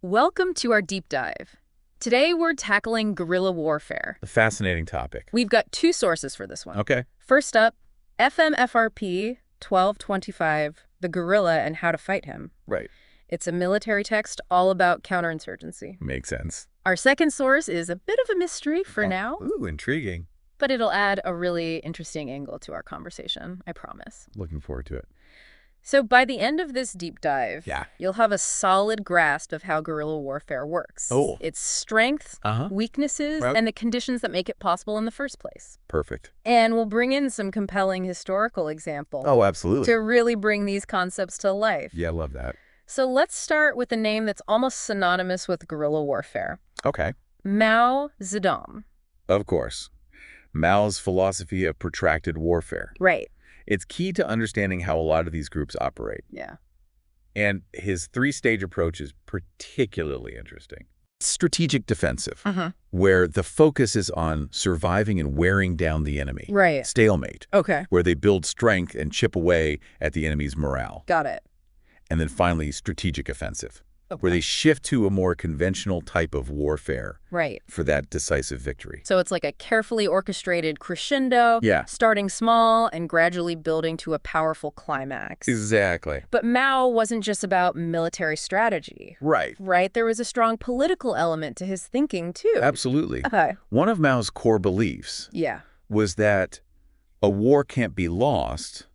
Welcome to our deep dive. Today we're tackling guerrilla warfare. A fascinating topic. We've got two sources for this one. Okay. First up, FMFRP 1225, The Guerrilla and How to Fight Him. Right. It's a military text all about counterinsurgency. Makes sense. Our second source is a bit of a mystery for now, Ooh, intriguing. but it'll add a really interesting angle to our conversation, I promise. Looking forward to it. So by the end of this deep dive, Yeah. you'll have a solid grasp of how guerrilla warfare works. Oh. Its strengths, weaknesses, Right. and the conditions that make it possible in the first place. Perfect. And we'll bring in some compelling historical examples Oh, absolutely. to really bring these concepts to life. Yeah, I love that. So let's start with a name that's almost synonymous with guerrilla warfare. Okay. Mao Zedong. Of course. Mao's philosophy of protracted warfare. Right. It's key to understanding how a lot of these groups operate. Yeah. And his three-stage approach is particularly interesting. Strategic defensive, where the focus is on surviving and wearing down the enemy. Right. Stalemate, Okay. where they build strength and chip away at the enemy's morale. Got it. And then finally, strategic offensive, Okay. where they shift to a more conventional type of warfare Right. for that decisive victory. So it's like a carefully orchestrated crescendo, Yeah. starting small and gradually building to a powerful climax. Exactly. But Mao wasn't just about military strategy, Right. right? There was a strong political element to his thinking, too. Absolutely. Okay. One of Mao's core beliefs Yeah. was that a war can't be lost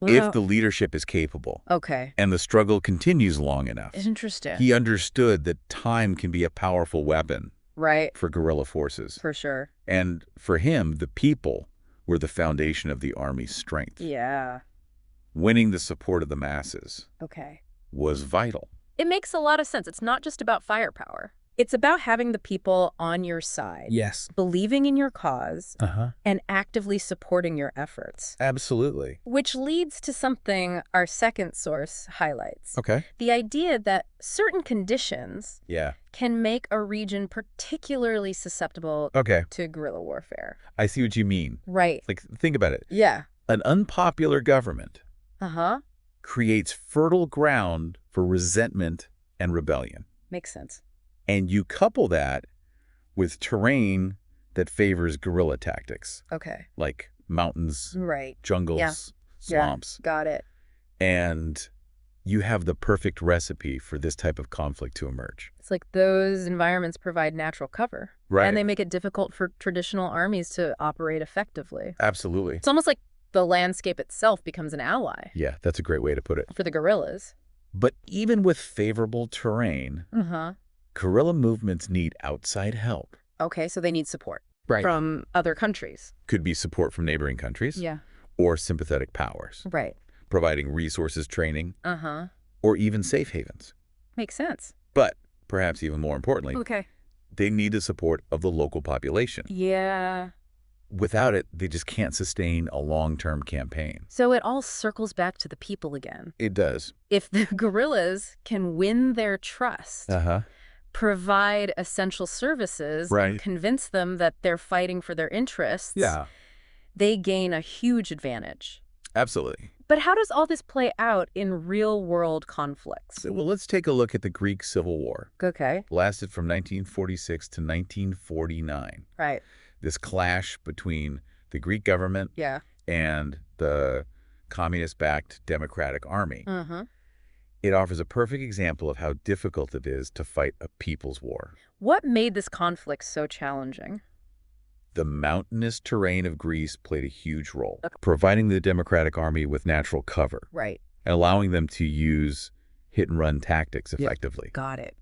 if the leadership is capable Okay. and the struggle continues long enough. Interesting. He understood that time can be a powerful weapon Right. for guerrilla forces. For sure. And for him, the people were the foundation of the army's strength. Yeah. Winning the support of the masses Okay. was vital. It makes a lot of sense. It's not just about firepower. It's about having the people on your side, Yes. believing in your cause, Uh-huh. and actively supporting your efforts. Absolutely. Which leads to something our second source highlights. Okay. The idea that certain conditions Yeah. can make a region particularly susceptible Okay. to guerrilla warfare. I see what you mean. Right. Like, think about it. Yeah. An unpopular government Uh-huh. creates fertile ground for resentment and rebellion. Makes sense. And you couple that with terrain that favors guerrilla tactics, Okay. like mountains, Right. jungles, Yeah. swamps. Got it. And you have the perfect recipe for this type of conflict to emerge. It's like those environments provide natural cover. Right. And they make it difficult for traditional armies to operate effectively. Absolutely. It's almost like the landscape itself becomes an ally Yeah, that's a great way to put it. for the guerrillas. But even with favorable terrain, Uh-huh. guerrilla movements need outside help. Okay, so they need support Right. from other countries. Could be support from neighboring countries Yeah. or sympathetic powers, Right. providing resources, training, Uh-huh. or even safe havens. Makes sense. But perhaps even more importantly, Okay. they need the support of the local population. Yeah. Without it, they just can't sustain a long-term campaign. So it all circles back to the people again. It does. If the guerrillas can win their trust, Uh-huh. provide essential services, Right. convince them that they're fighting for their interests, Yeah, they gain a huge advantage. absolutely. But how does all this play out in real-world conflicts? Well, let's take a look at the Greek Civil War. Okay. Lasted from 1946 to 1949. Right. This clash between the Greek government Yeah. and the communist-backed Democratic Army. Uh-huh. It offers a perfect example of how difficult it is to fight a people's war. What made this conflict so challenging? The mountainous terrain of Greece played a huge role, providing the Democratic Army with natural cover Right. and allowing them to use hit-and-run tactics effectively. Got it.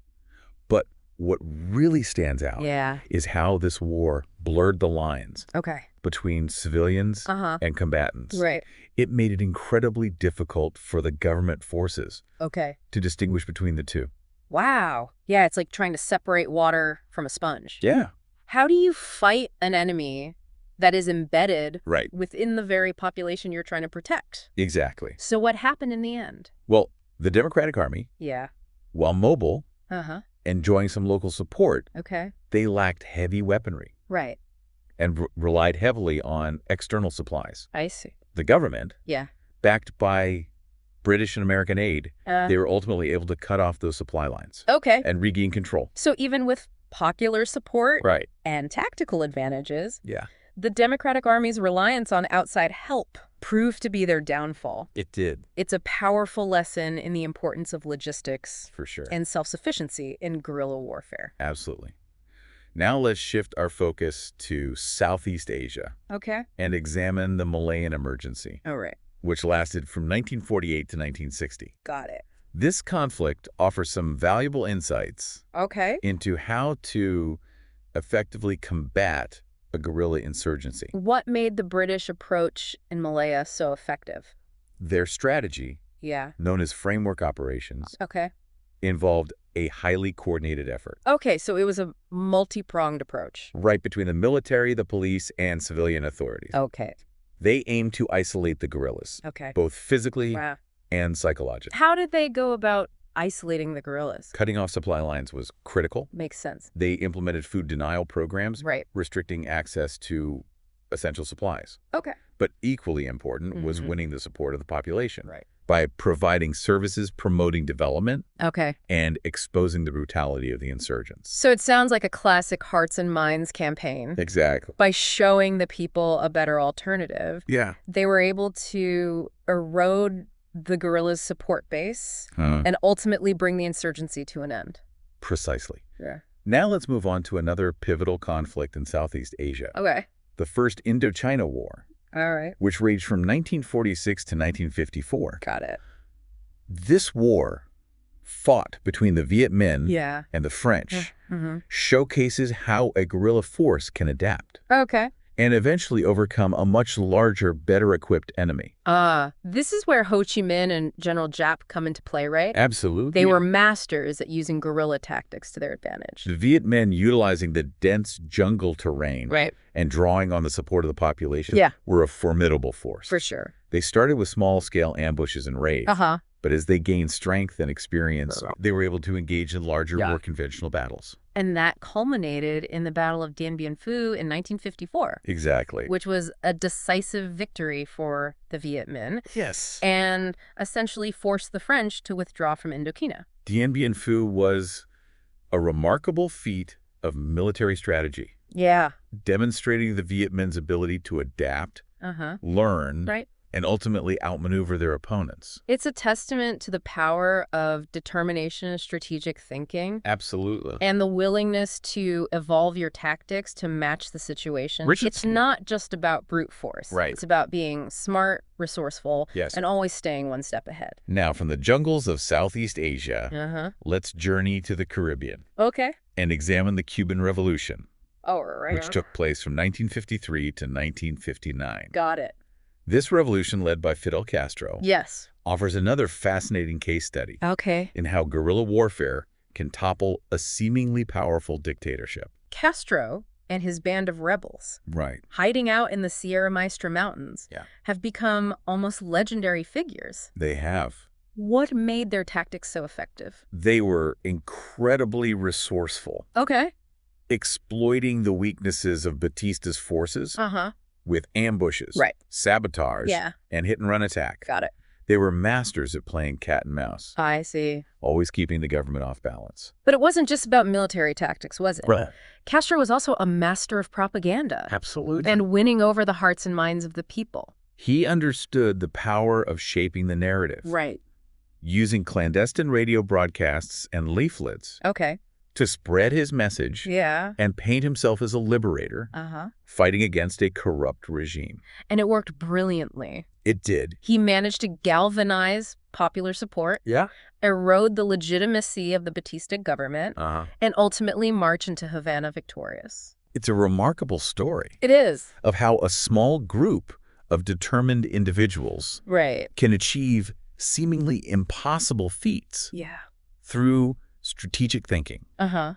But what really stands out Yeah. is how this war blurred the lines Okay. between civilians Uh-huh. and combatants. Right. It made it incredibly difficult for the government forces Okay. to distinguish between the two. Wow. Yeah, it's like trying to separate water from a sponge. Yeah. How do you fight an enemy that is embedded Right. within the very population you're trying to protect? Exactly. So what happened in the end? Well, the Democratic Army, Yeah. while mobile, Uh-huh. enjoying some local support, Okay. they lacked heavy weaponry Right. and relied heavily on external supplies. I see. The government, Yeah. backed by British and American aid, they were ultimately able to cut off those supply lines Okay. and regain control. So even with popular support Right. and tactical advantages, Yeah. the Democratic Army's reliance on outside help proved to be their downfall. It did. It's a powerful lesson in the importance of logistics For sure. and self-sufficiency in guerrilla warfare. Absolutely. Now let's shift our focus to Southeast Asia Okay. and examine the Malayan Emergency, All right. which lasted from 1948 to 1960. Got it. This conflict offers some valuable insights Okay. into how to effectively combat a guerrilla insurgency. What made the British approach in Malaya so effective? Their strategy, Yeah. known as framework operations, Okay. involved a highly coordinated effort, Okay, so it was a multi-pronged approach. right between the military, the police, and civilian authorities. Okay. They aimed to isolate the guerrillas, Okay. both physically Wow. and psychologically. How did they go about isolating the guerrillas? Cutting off supply lines was critical. Makes sense. They implemented food denial programs, Right. restricting access to essential supplies. Okay. But equally important was Mhm. winning the support of the population Right. by providing services, promoting development, Okay. and exposing the brutality of the insurgents. So it sounds like a classic Hearts and Minds campaign. Exactly. By showing the people a better alternative, Yeah. they were able to erode the guerrillas' support base Huh. and ultimately bring the insurgency to an end. Precisely. Yeah. Now let's move on to another pivotal conflict in Southeast Asia, Okay. the First Indochina War, All right. which raged from 1946 to 1954. Got it. This war, fought between the Viet Minh Yeah. and the French, Mm-hmm. showcases how a guerrilla force can adapt Okay. and eventually overcome a much larger, better-equipped enemy. This is where Ho Chi Minh and General Giap come into play, right? Absolutely. They were masters at using guerrilla tactics to their advantage. The Viet Minh, utilizing the dense jungle terrain Right. and drawing on the support of the population, Yeah. were a formidable force. For sure. They started with small-scale ambushes and raids, Uh-huh. but as they gained strength and experience, they were able to engage in larger, Yeah. more conventional battles. And that culminated in the Battle of Dien Bien Phu in 1954, Exactly. which was a decisive victory for the Viet Minh Yes. and essentially forced the French to withdraw from Indochina. Dien Bien Phu was a remarkable feat of military strategy, Yeah. demonstrating the Viet Minh's ability to adapt, Uh-huh. learn, Right. and ultimately outmaneuver their opponents. It's a testament to the power of determination and strategic thinking Absolutely. and the willingness to evolve your tactics to match the situation. Richardson. It's not just about brute force. Right. It's about being smart, resourceful, Yes. and always staying one step ahead. Now, from the jungles of Southeast Asia, Uh-huh. let's journey to the Caribbean Okay. and examine the Cuban Revolution, Oh, right. which took place from 1953 to 1959. Got it. This revolution, led by Fidel Castro, Yes. offers another fascinating case study Okay. in how guerrilla warfare can topple a seemingly powerful dictatorship. Castro and his band of rebels, Right. hiding out in the Sierra Maestra Mountains, Yeah. have become almost legendary figures. They have. What made their tactics so effective? They were incredibly resourceful, Okay. exploiting the weaknesses of Batista's forces Uh-huh. with ambushes, Right. sabotage, Yeah. and hit-and-run attack. Got it. They were masters at playing cat and mouse, I see. always keeping the government off balance. But it wasn't just about military tactics, was it? Right. Castro was also a master of propaganda Absolutely. and winning over the hearts and minds of the people. He understood the power of shaping the narrative, Right. using clandestine radio broadcasts and leaflets Okay. to spread his message Yeah. and paint himself as a liberator, Uh-huh. fighting against a corrupt regime. And it worked brilliantly. It did. He managed to galvanize popular support, Yeah. erode the legitimacy of the Batista government, and ultimately march into Havana victorious. It's a remarkable story It is. of how a small group of determined individuals Right. can achieve seemingly impossible feats Yeah. through strategic thinking Uh-huh.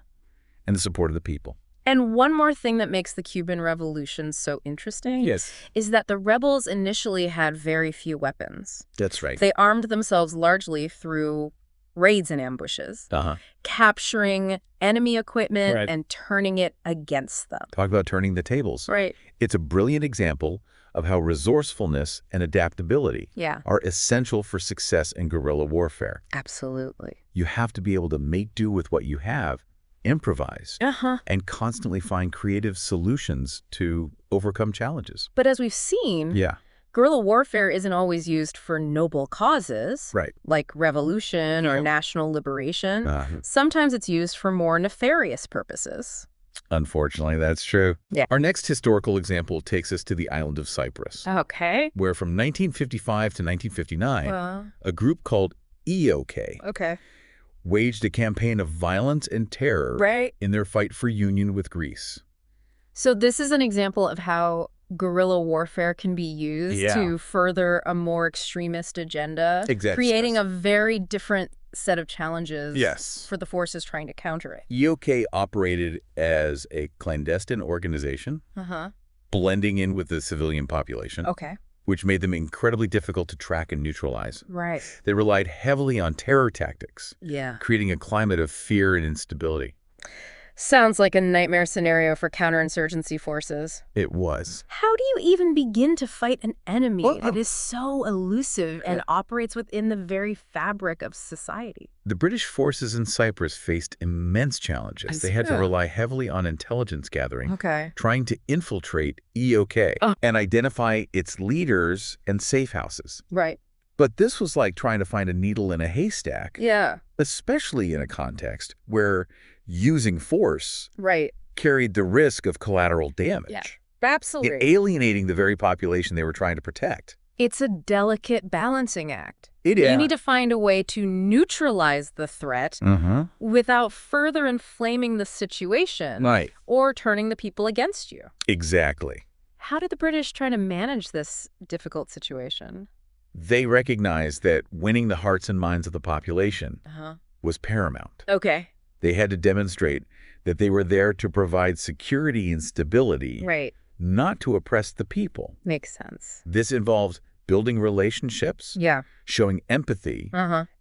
and the support of the people. And one more thing that makes the Cuban Revolution so interesting is that the rebels initially had very few weapons. That's right. They armed themselves largely through raids and ambushes, capturing enemy equipment Right. and turning it against them. Talk about turning the tables. Right. It's a brilliant example of how resourcefulness and adaptability are essential for success in guerrilla warfare. Absolutely. You have to be able to make do with what you have, improvise, and constantly find creative solutions to overcome challenges. But as we've seen, guerrilla warfare isn't always used for noble causes, like revolution or national liberation. Sometimes it's used for more nefarious purposes. Unfortunately, that's true. Our next historical example takes us to the island of Cyprus. Where from 1955 to 1959, a group called EOK waged a campaign of violence and terror in their fight for union with Greece. So this is an example of how guerrilla warfare can be used to further a more extremist agenda, creating a very different set of challenges for the forces trying to counter it. EOK operated as a clandestine organization, blending in with the civilian population, which made them incredibly difficult to track and neutralize. They relied heavily on terror tactics, creating a climate of fear and instability. Sounds like a nightmare scenario for counterinsurgency forces. It was. How do you even begin to fight an enemy that is so elusive and operates within the very fabric of society? The British forces in Cyprus faced immense challenges. They had to rely heavily on intelligence gathering, trying to infiltrate EOK and identify its leaders and safe houses. But this was like trying to find a needle in a haystack, especially in a context where using force carried the risk of collateral damage. Absolutely. Alienating the very population they were trying to protect. It's a delicate balancing act. It is. You need to find a way to neutralize the threat without further inflaming the situation or turning the people against you. Exactly. How did the British try to manage this difficult situation? They recognized that winning the hearts and minds of the population was paramount. They had to demonstrate that they were there to provide security and stability, not to oppress the people. Makes sense. This involved building relationships, showing empathy,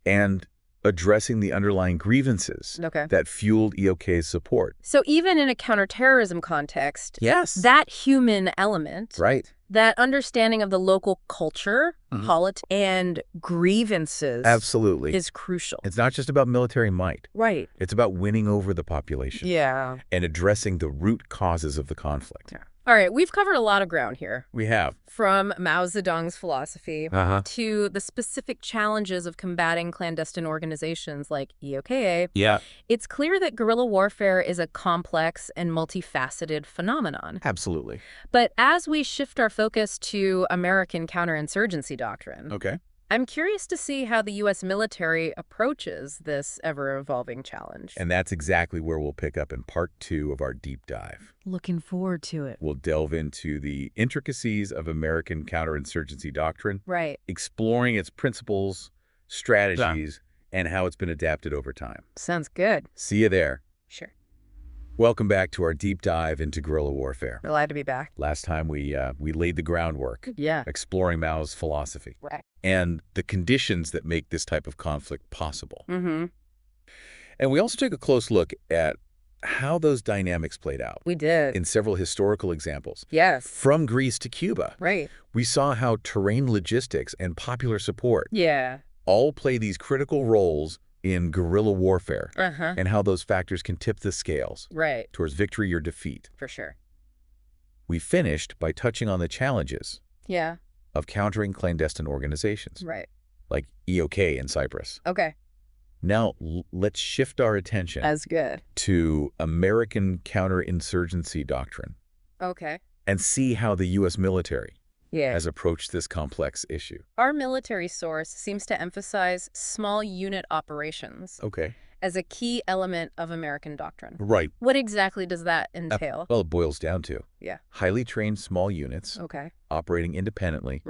and addressing the underlying grievances that fueled EOK's support. So even in a counterterrorism context, that human element, that understanding of the local culture, politics, and grievances is crucial. It's not just about military might. It's about winning over the population. And addressing the root causes of the conflict. All right, we've covered a lot of ground here. We have. From Mao Zedong's philosophy to the specific challenges of combating clandestine organizations like EOKA. It's clear that guerrilla warfare is a complex and multifaceted phenomenon. Absolutely. But as we shift our focus to American counterinsurgency doctrine, I'm curious to see how the U.S. military approaches this ever-evolving challenge. And that's exactly where we'll pick up in part 2 of our deep dive. Looking forward to it. We'll delve into the intricacies of American counterinsurgency doctrine, exploring its principles, strategies, and how it's been adapted over time. Sounds good. See you there. Sure. Welcome back to our deep dive into guerrilla warfare. Glad to be back. Last time we laid the groundwork, exploring Mao's philosophy, and the conditions that make this type of conflict possible. And we also took a close look at how those dynamics played out. We did. In several historical examples. From Greece to Cuba. We saw how terrain logistics and popular support all play these critical roles in guerrilla warfare and how those factors can tip the scales towards victory or defeat. For sure. We finished by touching on the challenges of countering clandestine organizations like EOK in Cyprus. Now, let's shift our attention to American counterinsurgency doctrine and see how the U.S. military has approached this complex issue. Our military source seems to emphasize small unit operations as a key element of American doctrine. What exactly does that entail? Well, it boils down to highly trained small units operating independently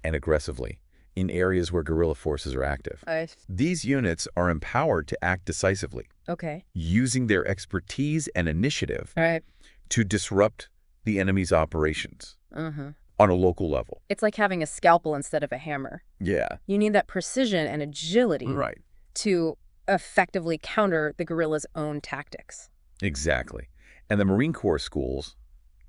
and aggressively in areas where guerrilla forces are active. These units are empowered to act decisively, using their expertise and initiative to disrupt the enemy's operations on a local level. It's like having a scalpel instead of a hammer. You need that precision and agility to effectively counter the guerrilla's own tactics. Exactly. And the Marine Corps schools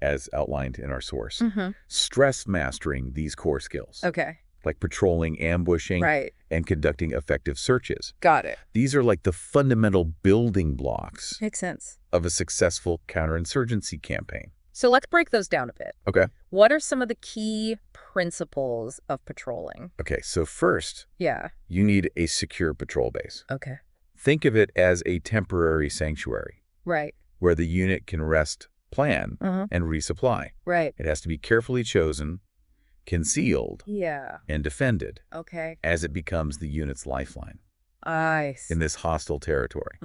as outlined in our source. Stress mastering these core skills. Okay. Like patrolling, ambushing, and conducting effective searches. Got it. These are like the fundamental building blocks. Makes sense. Of a successful counterinsurgency campaign. So let's break those down a bit. Okay. What are some of the key principles of patrolling? Okay, so first, you need a secure patrol base. Okay. Think of it as a temporary sanctuary. Right. Where the unit can rest, plan, and resupply. Right. It has to be carefully chosen, concealed, and defended. Okay. As it becomes the unit's lifeline. I see. In this hostile territory.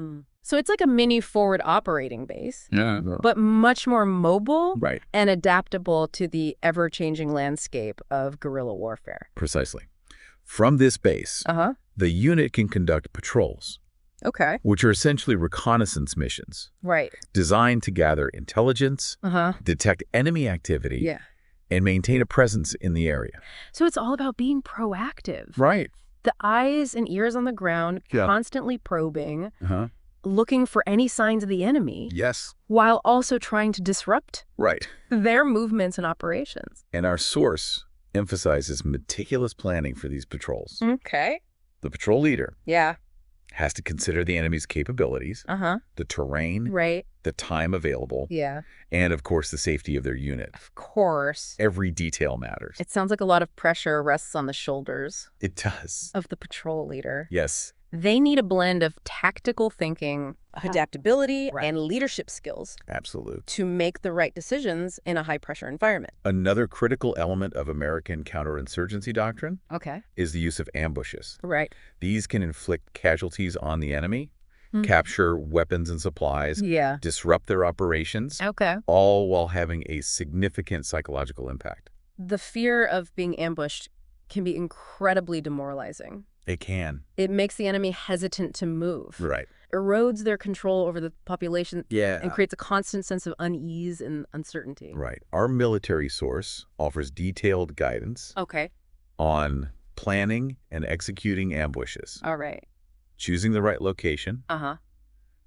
So it's like a mini forward operating base, Yeah. but much more mobile Right. and adaptable to the ever-changing landscape of guerrilla warfare. Precisely. From this base, the unit can conduct patrols. Okay. Which are essentially reconnaissance missions. Right. Designed to gather intelligence, detect enemy activity, and maintain a presence in the area. So it's all about being proactive. Right. The eyes and ears on the ground, constantly probing, looking for any signs of the enemy. Yes. While also trying to disrupt their movements and operations. And our source emphasizes meticulous planning for these patrols. Okay. The patrol leader has to consider the enemy's capabilities, the terrain, the time available, and, of course, the safety of their unit. Of course. Every detail matters. It sounds like a lot of pressure rests on the shoulders. It does. Of the patrol leader. Yes. They need a blend of tactical thinking, adaptability, and leadership skills. Absolutely. To make the right decisions in a high-pressure environment. Another critical element of American counterinsurgency doctrine is the use of ambushes. Right. These can inflict casualties on the enemy, capture weapons and supplies, disrupt their operations, all while having a significant psychological impact. The fear of being ambushed can be incredibly demoralizing. It can. It makes the enemy hesitant to move. Right. Erodes their control over the population and creates a constant sense of unease and uncertainty. Right. Our military source offers detailed guidance on planning and executing ambushes. All right. Choosing the right location.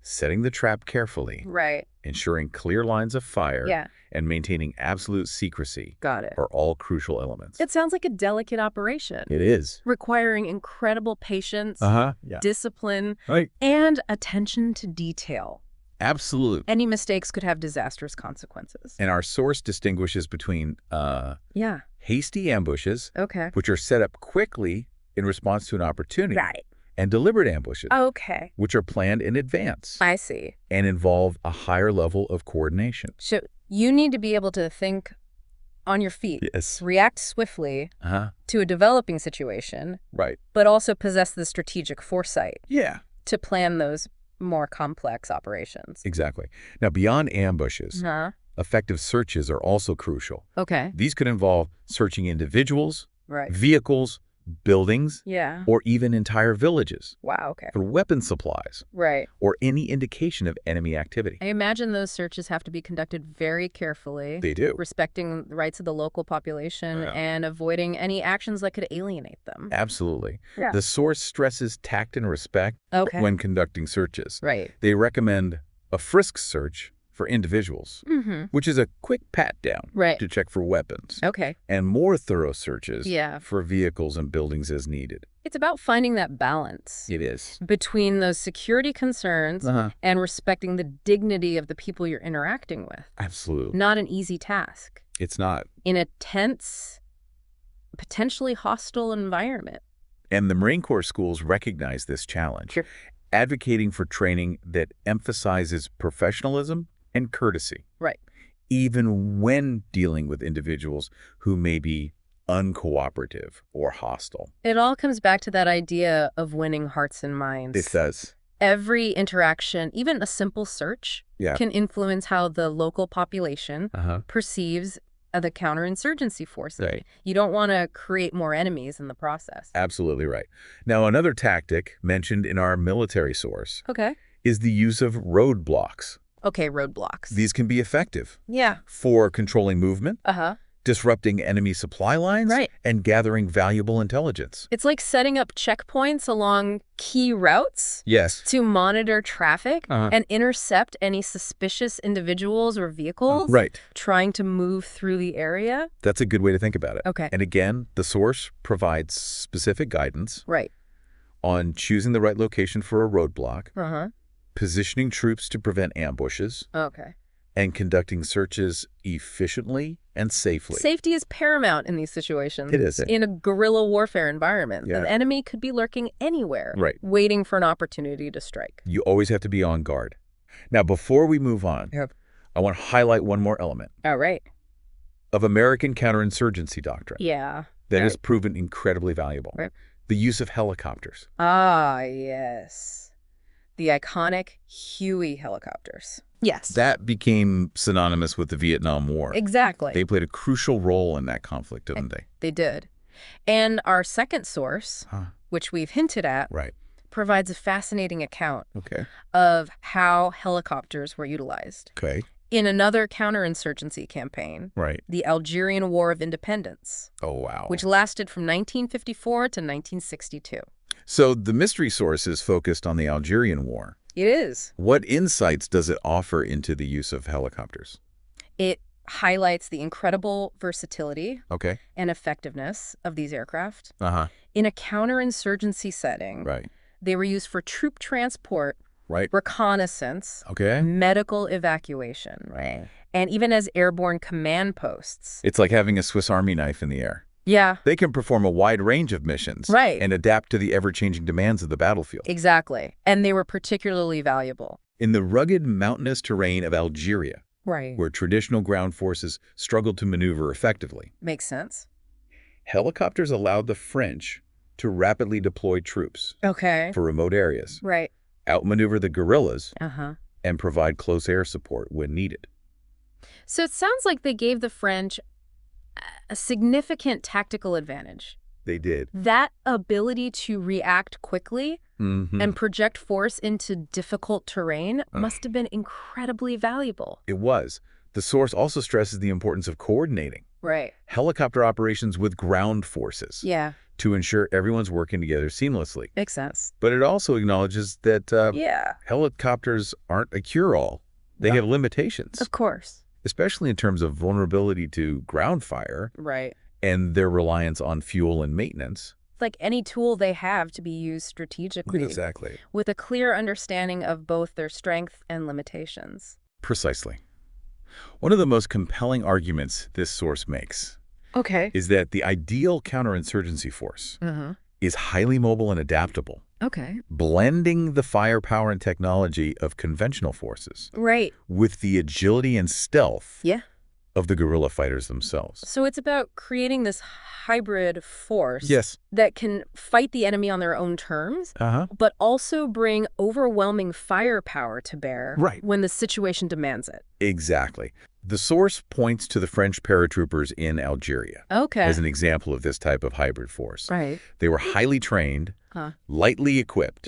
Setting the trap carefully. Right. Ensuring clear lines of fire. And maintaining absolute secrecy. Got it. Are all crucial elements. It sounds like a delicate operation. It is. Requiring incredible patience, discipline, and attention to detail. Absolutely. Any mistakes could have disastrous consequences. And our source distinguishes between hasty ambushes, which are set up quickly in response to an opportunity. Right. And deliberate ambushes, which are planned in advance. I see. And involve a higher level of coordination. So you need to be able to think on your feet, react swiftly to a developing situation, but also possess the strategic foresight to plan those more complex operations. Exactly. Now, beyond ambushes, effective searches are also crucial. Okay. These could involve searching individuals, vehicles, buildings, or even entire villages. Wow, okay. For weapon supplies. Right. Or any indication of enemy activity. I imagine those searches have to be conducted very carefully. They do. Respecting the rights of the local population and avoiding any actions that could alienate them. Absolutely. The source stresses tact and respect when conducting searches. Right. They recommend a frisk search for individuals, which is a quick pat-down to check for weapons. And more thorough searches for vehicles and buildings as needed. It's about finding that balance. It is. Between those security concerns and respecting the dignity of the people you're interacting with. Absolutely. Not an easy task. It's not. In a tense, potentially hostile environment. And the Marine Corps schools recognize this challenge, advocating for training that emphasizes professionalism and courtesy. Right. Even when dealing with individuals who may be uncooperative or hostile. It all comes back to that idea of winning hearts and minds. It does. Every interaction, even a simple search, can influence how the local population perceives the counterinsurgency forces. Right. You don't want to create more enemies in the process. Absolutely right. Now, another tactic mentioned in our military source is the use of roadblocks. Okay, roadblocks. These can be effective. Yeah. For controlling movement, disrupting enemy supply lines, and gathering valuable intelligence. It's like setting up checkpoints along key routes to monitor traffic and intercept any suspicious individuals or vehicles trying to move through the area. That's a good way to think about it. Okay. And again, the source provides specific guidance on choosing the right location for a roadblock, positioning troops to prevent ambushes, and conducting searches efficiently and safely. Safety is paramount in these situations. It is. In a guerrilla warfare environment, the enemy could be lurking anywhere, waiting for an opportunity to strike. You always have to be on guard. Now, before we move on, I want to highlight one more element. All right. Of American counterinsurgency doctrine. Yeah. That has proven incredibly valuable. The use of helicopters. Ah, yes. The iconic Huey helicopters. Yes. That became synonymous with the Vietnam War. Exactly. They played a crucial role in that conflict, didn't they? They did. And our second source, which we've hinted at, provides a fascinating account of how helicopters were utilized. In another counterinsurgency campaign, the Algerian War of Independence. Oh, wow. Which lasted from 1954 to 1962. So the mystery source is focused on the Algerian War. It is. What insights does it offer into the use of helicopters? It highlights the incredible versatility and effectiveness of these aircraft. In a counterinsurgency setting, they were used for troop transport, reconnaissance, medical evacuation, and even as airborne command posts. It's like having a Swiss Army knife in the air. Yeah. They can perform a wide range of missions and adapt to the ever-changing demands of the battlefield. Exactly. And they were particularly valuable. In the rugged mountainous terrain of Algeria, where traditional ground forces struggled to maneuver effectively. Makes sense. Helicopters allowed the French to rapidly deploy troops for remote areas, outmaneuver the guerrillas, and provide close air support when needed. So it sounds like they gave the French a significant tactical advantage. They did. That ability to react quickly and project force into difficult terrain must have been incredibly valuable. It was. The source also stresses the importance of coordinating helicopter operations with ground forces to ensure everyone's working together seamlessly. Makes sense. But it also acknowledges that helicopters aren't a cure-all. They have limitations. Of course. Especially in terms of vulnerability to ground fire and their reliance on fuel and maintenance. Like any tool they have to be used strategically. Exactly. With a clear understanding of both their strength and limitations. Precisely. One of the most compelling arguments this source makes is that the ideal counterinsurgency force is highly mobile and adaptable. Blending the firepower and technology of conventional forces with the agility and stealth of the guerrilla fighters themselves. So it's about creating this hybrid force that can fight the enemy on their own terms, but also bring overwhelming firepower to bear when the situation demands it. Exactly. The source points to the French paratroopers in Algeria as an example of this type of hybrid force. They were highly trained, lightly equipped,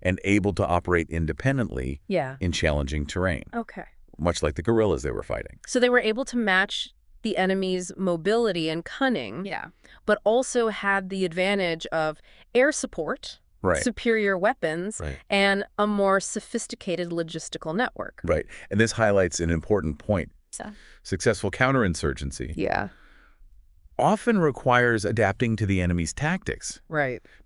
and able to operate independently in challenging terrain. Much like the guerrillas they were fighting. So they were able to match the enemy's mobility and cunning, but also had the advantage of air support, superior weapons, and a more sophisticated logistical network. And this highlights an important point. Successful counterinsurgency often requires adapting to the enemy's tactics.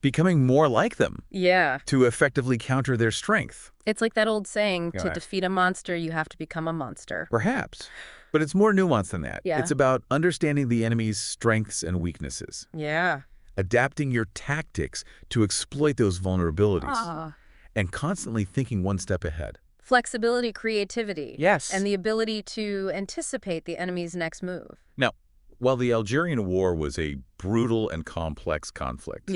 Becoming more like them. To effectively counter their strength. It's like that old saying, to defeat a monster, you have to become a monster. Perhaps. But it's more nuanced than that. It's about understanding the enemy's strengths and weaknesses. Adapting your tactics to exploit those vulnerabilities. And constantly thinking one step ahead. Flexibility, creativity. And the ability to anticipate the enemy's next move. Now, while the Algerian War was a brutal and complex conflict,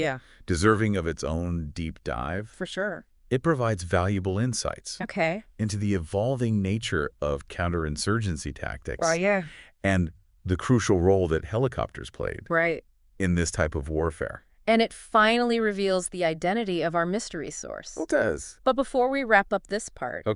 deserving of its own deep dive, for sure, it provides valuable insights into the evolving nature of counterinsurgency tactics and the crucial role that helicopters played in this type of warfare. And it finally reveals the identity of our mystery source. It does. But before we wrap up this part,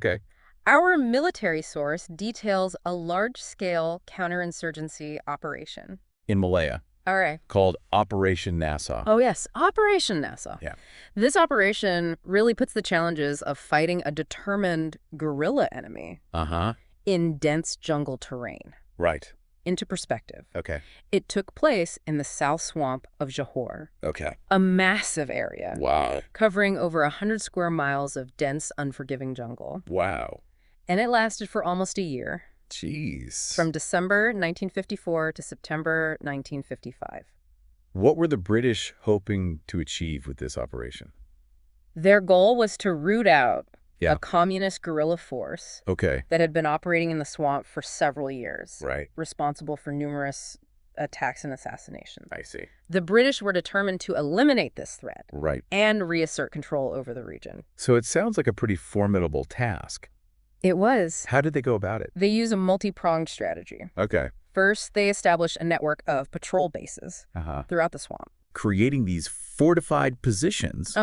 Our military source details a large-scale counterinsurgency operation. In Malaya. All right. Called Operation Nassau. Oh, yes. Operation Nassau. Yeah. This operation really puts the challenges of fighting a determined guerrilla enemy in dense jungle terrain. Right. Into perspective. Okay. It took place in the South Swamp of Johor. Okay. A massive area. Wow. Covering over 100 square miles of dense, unforgiving jungle. Wow. And it lasted for almost a year. Jeez. From December 1954 to September 1955. What were the British hoping to achieve with this operation? Their goal was to root out a communist guerrilla force that had been operating in the swamp for several years, responsible for numerous attacks and assassinations. I see. The British were determined to eliminate this threat and reassert control over the region. So it sounds like a pretty formidable task. It was. How did they go about it? They used a multi-pronged strategy. Okay. First, they established a network of patrol bases throughout the swamp. Creating these fortified positions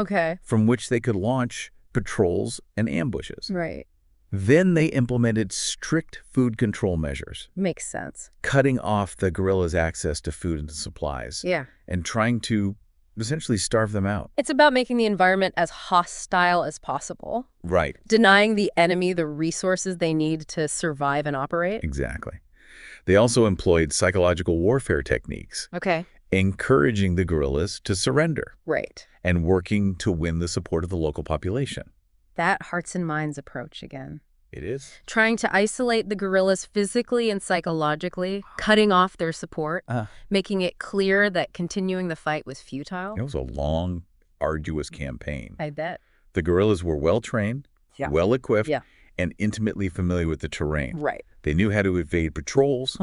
from which they could launch patrols and ambushes. Right. Then they implemented strict food control measures. Makes sense. Cutting off the guerrillas' access to food and supplies. Yeah. And trying to essentially starve them out. It's about making the environment as hostile as possible. Right. Denying the enemy the resources they need to survive and operate. Exactly. They also employed psychological warfare techniques. Okay. Encouraging the guerrillas to surrender. Right. And working to win the support of the local population. That hearts and minds approach again. It is. Trying to isolate the guerrillas physically and psychologically, cutting off their support, making it clear that continuing the fight was futile. It was a long, arduous campaign. I bet. The guerrillas were well-trained, well-equipped, and intimately familiar with the terrain. Right. They knew how to evade patrols,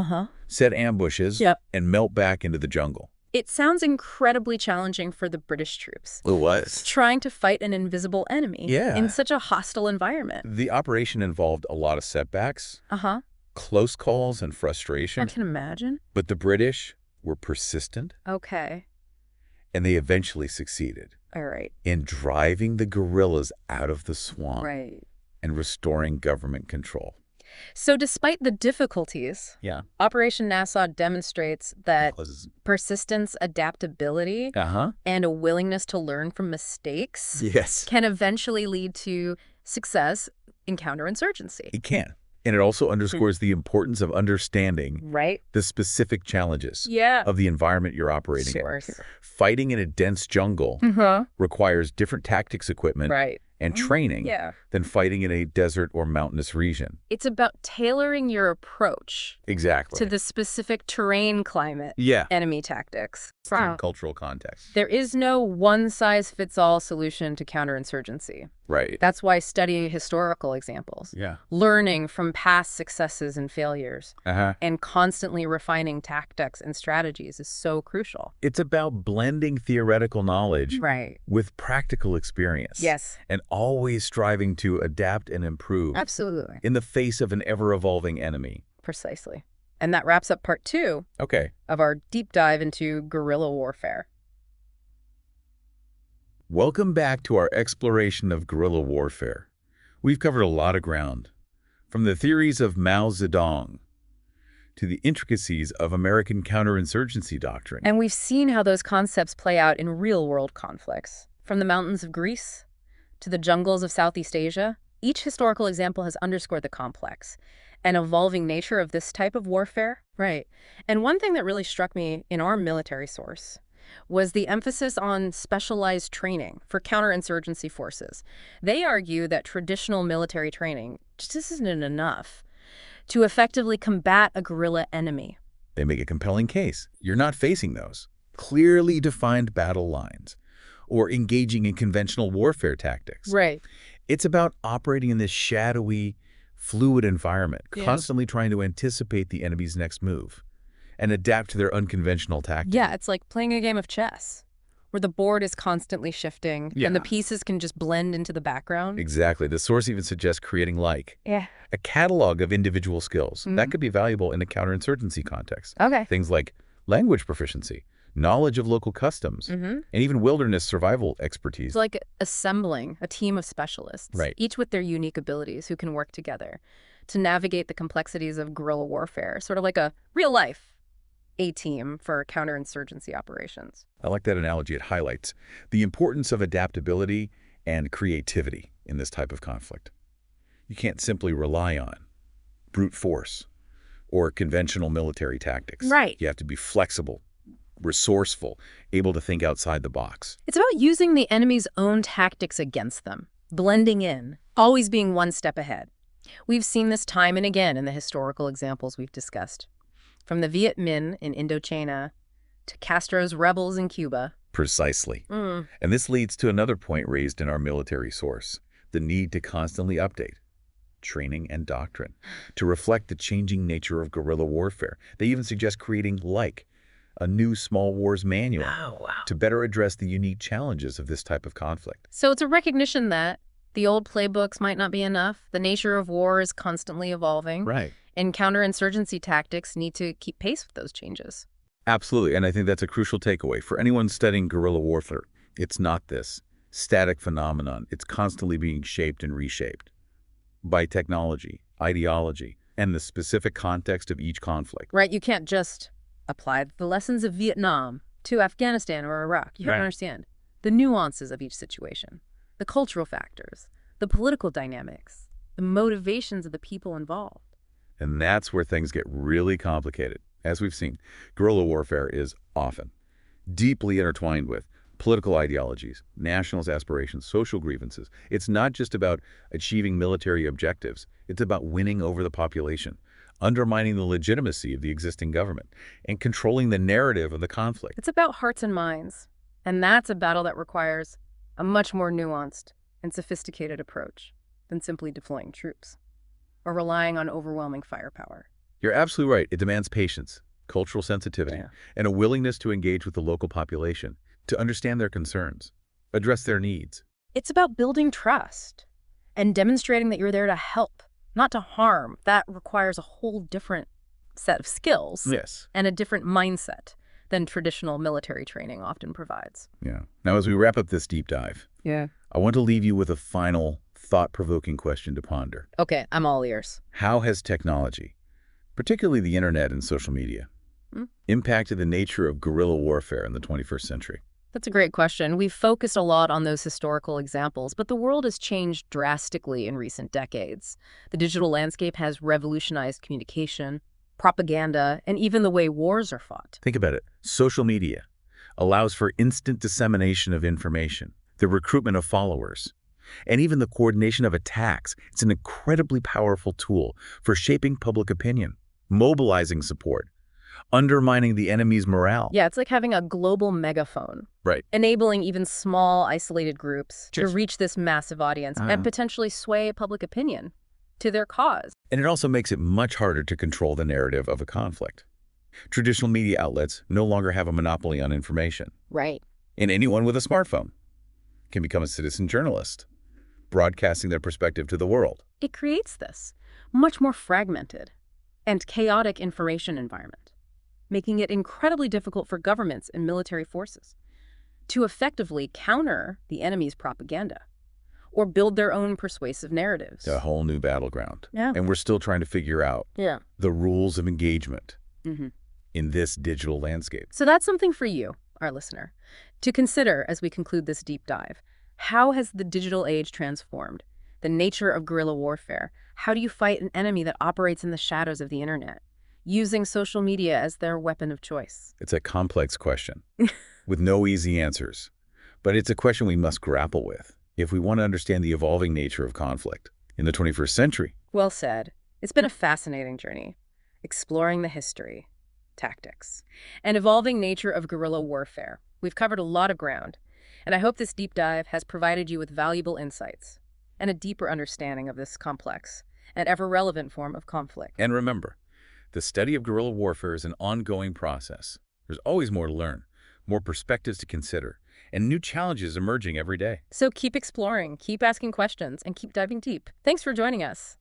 set ambushes, and melt back into the jungle. It sounds incredibly challenging for the British troops. It was. Trying to fight an invisible enemy in such a hostile environment. The operation involved a lot of setbacks, close calls and frustration. I can imagine. But the British were persistent. Okay. And they eventually succeeded. All right. In driving the guerrillas out of the swamp. Right. And restoring government control. So despite the difficulties, Operation Nassau demonstrates that persistence, adaptability, and a willingness to learn from mistakes can eventually lead to success in counterinsurgency. It can. And it also underscores the importance of understanding the specific challenges of the environment you're operating in. Fighting in a dense jungle requires different tactics equipment and training than fighting in a desert or mountainous region. It's about tailoring your approach to the specific terrain, climate, enemy tactics. Cultural context. There is no one-size-fits-all solution to counterinsurgency. Right. That's why studying historical examples, learning from past successes and failures, and constantly refining tactics and strategies is so crucial. It's about blending theoretical knowledge with practical experience. Yes. And always striving to adapt and improve. Absolutely. In the face of an ever-evolving enemy. Precisely. And that wraps up part 2 of our deep dive into guerrilla warfare. Welcome back to our exploration of guerrilla warfare. We've covered a lot of ground, from the theories of Mao Zedong to the intricacies of American counterinsurgency doctrine. And we've seen how those concepts play out in real-world conflicts. From the mountains of Greece to the jungles of Southeast Asia, each historical example has underscored the complex and evolving nature of this type of warfare. Right. And one thing that really struck me in our military source was the emphasis on specialized training for counterinsurgency forces. They argue that traditional military training just isn't enough to effectively combat a guerrilla enemy. They make a compelling case. You're not facing those clearly defined battle lines or engaging in conventional warfare tactics. Right. It's about operating in this shadowy, fluid environment, constantly trying to anticipate the enemy's next move and adapt to their unconventional tactics. Yeah, it's like playing a game of chess where the board is constantly shifting and the pieces can just blend into the background. Exactly. The source even suggests creating a catalog of individual skills. That could be valuable in a counterinsurgency context. Okay. Things like language proficiency, knowledge of local customs, and even wilderness survival expertise. It's like assembling a team of specialists, each with their unique abilities who can work together to navigate the complexities of guerrilla warfare, sort of like a real-life A-team for counterinsurgency operations. I like that analogy. It highlights the importance of adaptability and creativity in this type of conflict. You can't simply rely on brute force or conventional military tactics. Right. You have to be flexible, resourceful, able to think outside the box. It's about using the enemy's own tactics against them, blending in, always being one step ahead. We've seen this time and again in the historical examples we've discussed. From the Viet Minh in Indochina to Castro's rebels in Cuba. Precisely. And this leads to another point raised in our military source, the need to constantly update training and doctrine to reflect the changing nature of guerrilla warfare. They even suggest creating a new Small Wars manual to better address the unique challenges of this type of conflict. So it's a recognition that the old playbooks might not be enough. The nature of war is constantly evolving. Right. And counterinsurgency tactics need to keep pace with those changes. Absolutely. And I think that's a crucial takeaway. For anyone studying guerrilla warfare, it's not this static phenomenon. It's constantly being shaped and reshaped by technology, ideology, and the specific context of each conflict. Right. You can't just apply the lessons of Vietnam to Afghanistan or Iraq. You have to understand the nuances of each situation, the cultural factors, the political dynamics, the motivations of the people involved. And that's where things get really complicated. As we've seen, guerrilla warfare is often deeply intertwined with political ideologies, nationalist aspirations, social grievances. It's not just about achieving military objectives. It's about winning over the population, undermining the legitimacy of the existing government, and controlling the narrative of the conflict. It's about hearts and minds. And that's a battle that requires a much more nuanced and sophisticated approach than simply deploying troops or relying on overwhelming firepower. You're absolutely right. It demands patience, cultural sensitivity, and a willingness to engage with the local population, to understand their concerns, address their needs. It's about building trust and demonstrating that you're there to help, not to harm. That requires a whole different set of skills and a different mindset than traditional military training often provides. Now, as we wrap up this deep dive, I want to leave you with a final thought-provoking question to ponder. Okay, I'm all ears. How has technology, particularly the internet and social media, impacted the nature of guerrilla warfare in the 21st century? That's a great question. We've focused a lot on those historical examples, but the world has changed drastically in recent decades. The digital landscape has revolutionized communication, propaganda, and even the way wars are fought. Think about it. Social media allows for instant dissemination of information, the recruitment of followers, and even the coordination of attacks. It's an incredibly powerful tool for shaping public opinion, mobilizing support, undermining the enemy's morale. Yeah, it's like having a global megaphone. Right. Enabling even small, isolated groups to reach this massive audience and potentially sway public opinion to their cause. And it also makes it much harder to control the narrative of a conflict. Traditional media outlets no longer have a monopoly on information. Right. And anyone with a smartphone can become a citizen journalist, broadcasting their perspective to the world. It creates this much more fragmented and chaotic information environment, making it incredibly difficult for governments and military forces to effectively counter the enemy's propaganda or build their own persuasive narratives. A whole new battleground. And we're still trying to figure out the rules of engagement in this digital landscape. So that's something for you, our listener, to consider as we conclude this deep dive. How has the digital age transformed the nature of guerrilla warfare? How do you fight an enemy that operates in the shadows of the internet, using social media as their weapon of choice? It's a complex question with no easy answers, but it's a question we must grapple with if we want to understand the evolving nature of conflict in the 21st century. Well said. It's been a fascinating journey, exploring the history, tactics, and evolving nature of guerrilla warfare. We've covered a lot of ground, and I hope this deep dive has provided you with valuable insights and a deeper understanding of this complex and ever-relevant form of conflict. And remember, the study of guerrilla warfare is an ongoing process. There's always more to learn, more perspectives to consider, and new challenges emerging every day. So keep exploring, keep asking questions, and keep diving deep. Thanks for joining us.